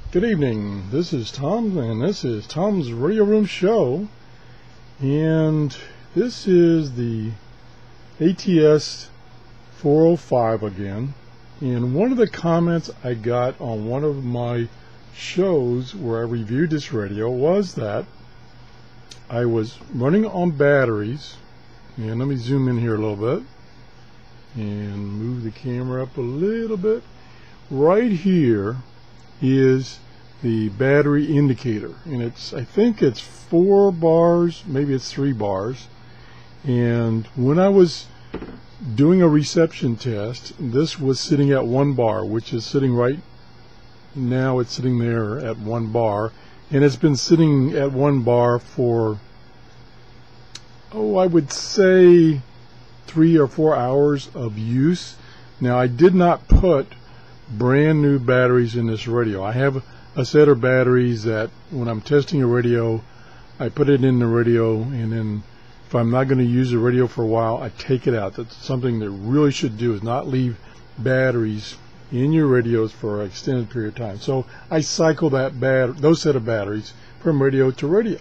Good evening. This is Tom, and this is Tom's Radio Room Show. And this is the ATS-405 again. And one of the comments I got on one of my shows where I reviewed this radio was that I was running on batteries. And let me zoom in here a little bit and move the camera up a little bit. Right here is the battery indicator, and I think it's 4 bars, maybe it's 3 bars. And when I was doing a reception test, this was sitting at 1 bar, which is sitting right now. It's sitting there at 1 bar, and it's been sitting at 1 bar for, I would say 3 or 4 hours of use. Now, I did not put brand new batteries in this radio. I have a set of batteries that when I'm testing a radio, I put it in the radio, and then if I'm not going to use the radio for a while, I take it out. That's something that really should do, is not leave batteries in your radios for an extended period of time. So I cycle those set of batteries from radio to radio,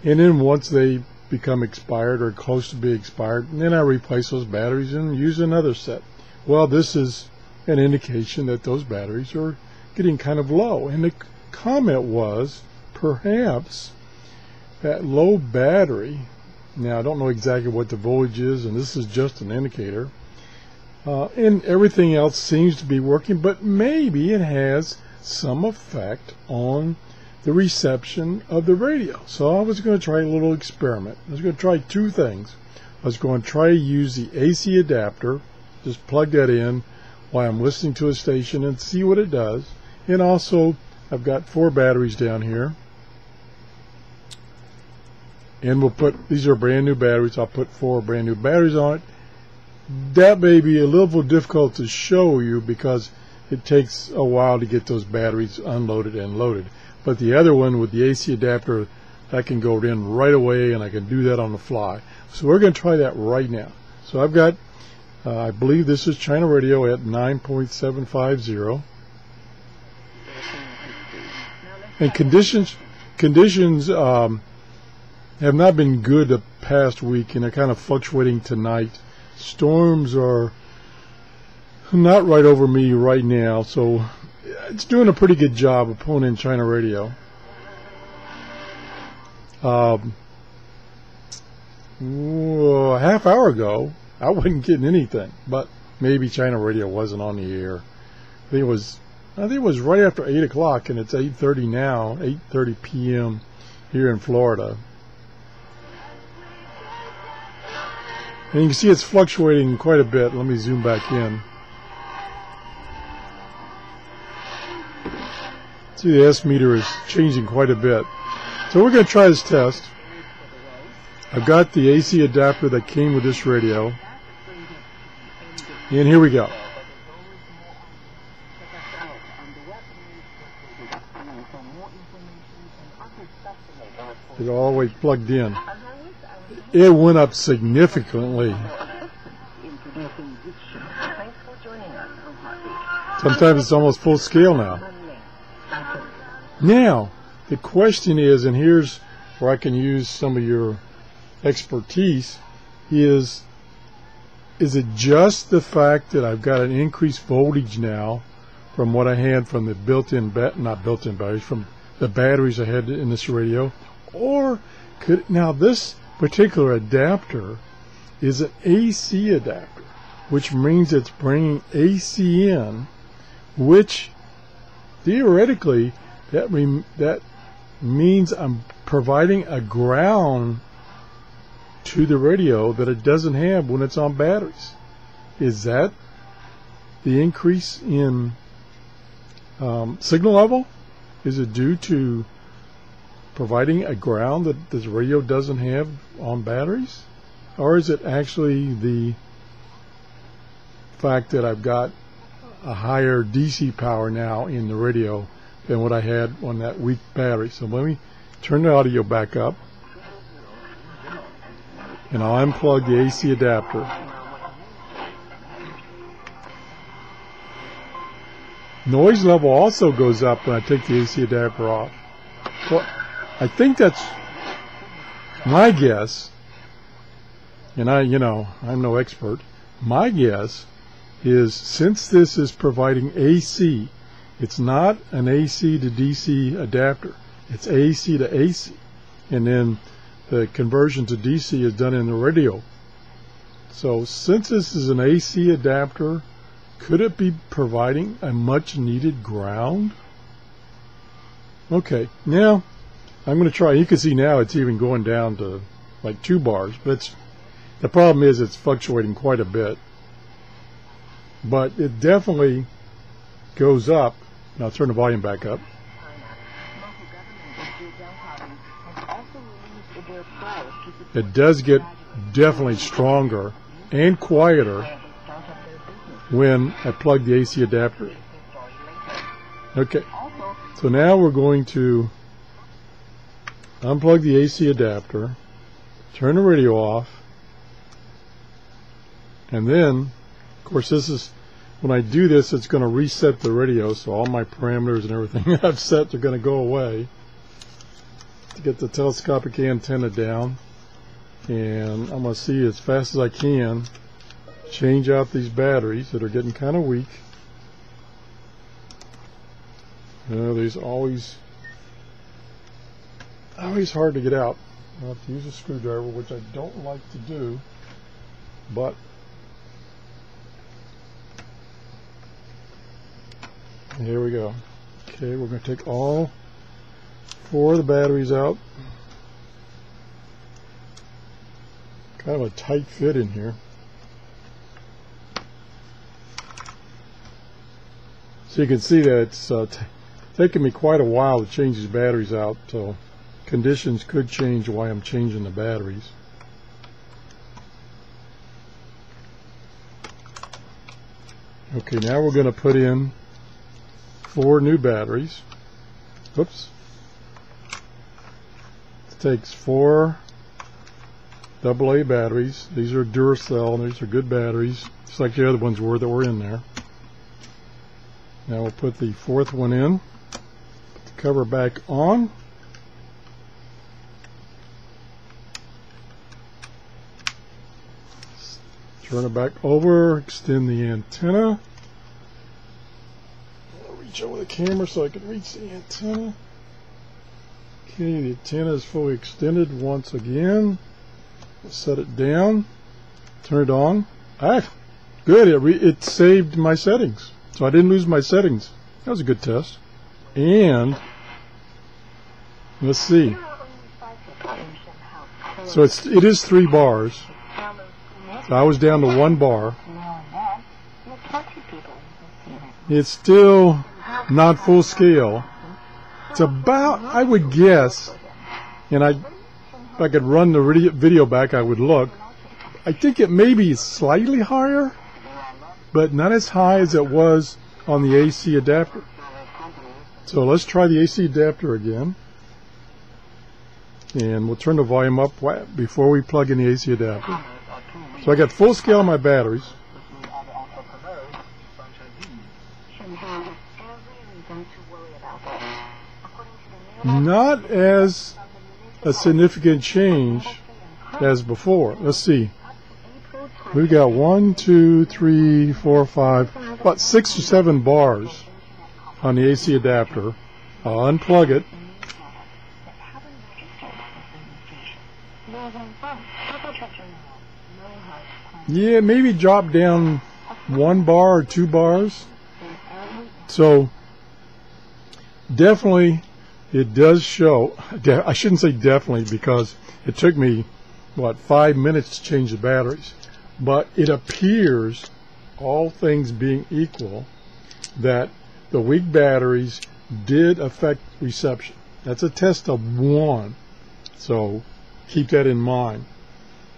and then once they become expired or close to be expired, then I replace those batteries and use another set. Well, this is an indication that those batteries are getting kind of low. And the comment was perhaps that low battery, now I don't know exactly what the voltage is, and this is just an indicator, and everything else seems to be working, but maybe it has some effect on the reception of the radio. So I was going to try a little experiment. I was going to try 2 things. I was going to try to use the AC adapter, just plug that in while I'm listening to a station and see what it does. And also, I've got 4 batteries down here, and these are brand new batteries. I'll put 4 brand new batteries on it. That may be a little difficult to show you because it takes a while to get those batteries unloaded and loaded. But the other one with the AC adapter, that can go in right away, and I can do that on the fly. So we're going to try that right now. So I've got I believe this is China radio at 9.750, and conditions have not been good the past week, and they're kind of fluctuating tonight. Storms are not right over me right now, so it's doing a pretty good job of pulling in China radio. A half hour ago I wasn't getting anything, but maybe China radio wasn't on the air. I think it was right after 8 o'clock, and it's 8:30 now, 8:30 p.m. here in Florida. And you can see it's fluctuating quite a bit. Let me zoom back in. See, the S meter is changing quite a bit. So we're going to try this test. I've got the AC adapter that came with this radio. And here we go. It's all the way plugged in. It went up significantly. Sometimes it's almost full scale now. Now, the question is, and here's where I can use some of your expertise, is it just the fact that I've got an increased voltage now from what I had from the from the batteries I had in this radio? Or now this particular adapter is an AC adapter, which means it's bringing AC in, which theoretically that means I'm providing a ground to the radio that it doesn't have when it's on batteries. Is that the increase in signal level? Is it due to providing a ground that this radio doesn't have on batteries? Or is it actually the fact that I've got a higher DC power now in the radio than what I had on that weak battery? So let me turn the audio back up, and I'll unplug the AC adapter. Noise level also goes up when I take the AC adapter off. Well, I think that's my guess, and I'm no expert. My guess is, since this is providing AC, it's not an AC to DC adapter. It's AC to AC. And then the conversion to DC is done in the radio. So since this is an AC adapter, could it be providing a much needed ground? Okay, now I'm going to try. You can see now it's even going down to like 2 bars, but the problem is it's fluctuating quite a bit. But it definitely goes up. Now I'll turn the volume back up. It does get definitely stronger and quieter when I plug the AC adapter in. Okay, so now we're going to unplug the AC adapter, turn the radio off, and then, of course, this is, when I do this, it's going to reset the radio, so all my parameters and everything I've set are going to go away. To get the telescopic antenna down, and I'm going to see as fast as I can change out these batteries that are getting kind of weak. These always hard to get out. I'll have to use a screwdriver, which I don't like to do, but here we go. Okay, we're going to take all 4 of the batteries out. Kind of a tight fit in here. So you can see that it's taken me quite a while to change these batteries out, so conditions could change why I'm changing the batteries. Okay, now we're going to put in 4 new batteries. Oops. It takes 4 AA batteries. These are Duracell, and these are good batteries, just like the other ones were that were in there. Now we'll put the 4th one in, put the cover back on. Turn it back over, extend the antenna. I'll reach over the camera so I can reach the antenna. Okay, the antenna is fully extended once again. We'll set it down, turn it on. Good, it saved my settings. So I didn't lose my settings. That was a good test. And let's see. So it is 3 bars. So I was down to 1 bar. It's still not full scale. It's about, I would guess, and if I could run the video back, I would look. I think it may be slightly higher, but not as high as it was on the AC adapter. So let's try the AC adapter again. And we'll turn the volume up before we plug in the AC adapter. So I got full scale on my batteries. Not as a significant change as before. Let's see. We got 1, 2, 3, 4, 5, about 6 or 7 bars on the AC adapter. I'll unplug it. Yeah, maybe drop down 1 bar or 2 bars. So definitely it does show. I shouldn't say definitely, because it took me, 5 minutes to change the batteries. But it appears, all things being equal, that the weak batteries did affect reception. That's a test of 1. So keep that in mind.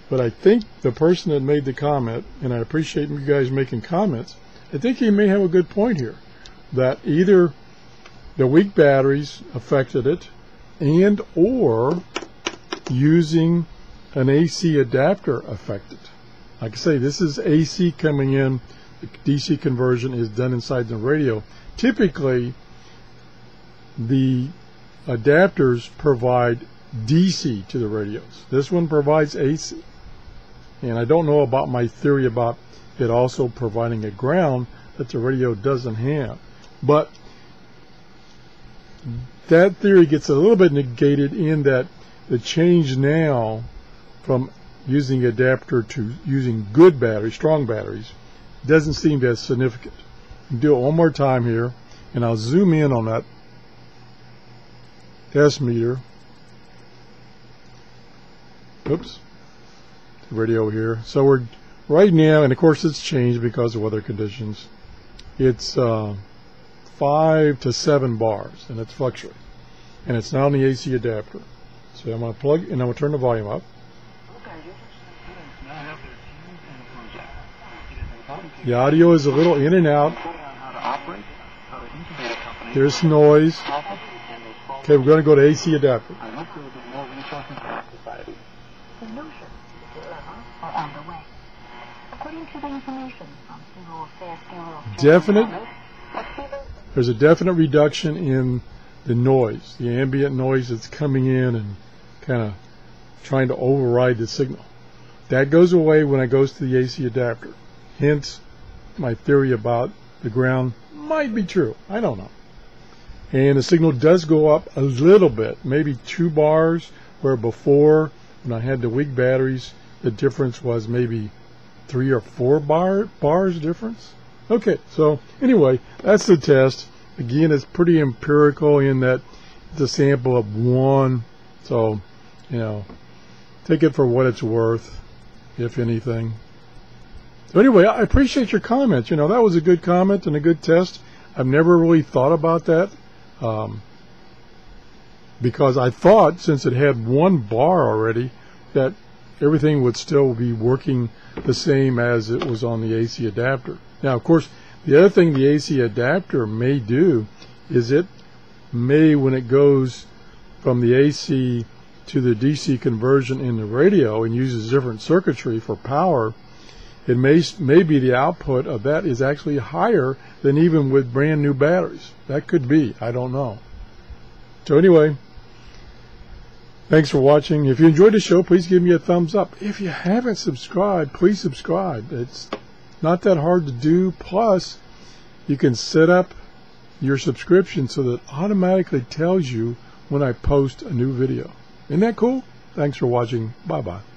But I think the person that made the comment, and I appreciate you guys making comments, I think he may have a good point here, that either the weak batteries affected it, and or using an AC adapter affected. Like I say, this is AC coming in the DC conversion is done inside the radio. Typically, the adapters provide DC to the radios. This one provides AC. And I don't know about my theory about it also providing a ground that the radio doesn't have. But that theory gets a little bit negated in that the change now from using adapter to using good batteries, strong batteries, doesn't seem as significant. I'll do it one more time here, and I'll zoom in on that S meter. Oops, the radio here. So we're right now, and of course it's changed because of weather conditions. It's 5 to 7 bars, and it's fluctuating, and it's now on the AC adapter. So I'm going to plug, and I'm going to turn the volume up. The audio is a little in and out. There's noise. Okay, we're going to go to AC adapter. There's a definite reduction in the noise, the ambient noise that's coming in and kind of trying to override the signal. That goes away when it goes to the AC adapter. Hence, my theory about the ground might be true. I don't know. And the signal does go up a little bit, maybe 2 bars, where before, when I had the weak batteries, the difference was maybe 3 or 4 bars difference. Okay, so anyway, that's the test. Again, it's pretty empirical in that it's a sample of 1. So, you know, take it for what it's worth, if anything. So anyway, I appreciate your comments. You know, that was a good comment and a good test. I've never really thought about that because I thought since it had 1 bar already that everything would still be working the same as it was on the AC adapter. Now, of course, the other thing the AC adapter may do is it may, when it goes from the AC to the DC conversion in the radio and uses different circuitry for power, it may be the output of that is actually higher than even with brand new batteries. That could be. I don't know. So anyway, thanks for watching. If you enjoyed the show, please give me a thumbs up. If you haven't subscribed, please subscribe. It's not that hard to do. Plus, you can set up your subscription so that it automatically tells you when I post a new video. Isn't that cool? Thanks for watching. Bye-bye.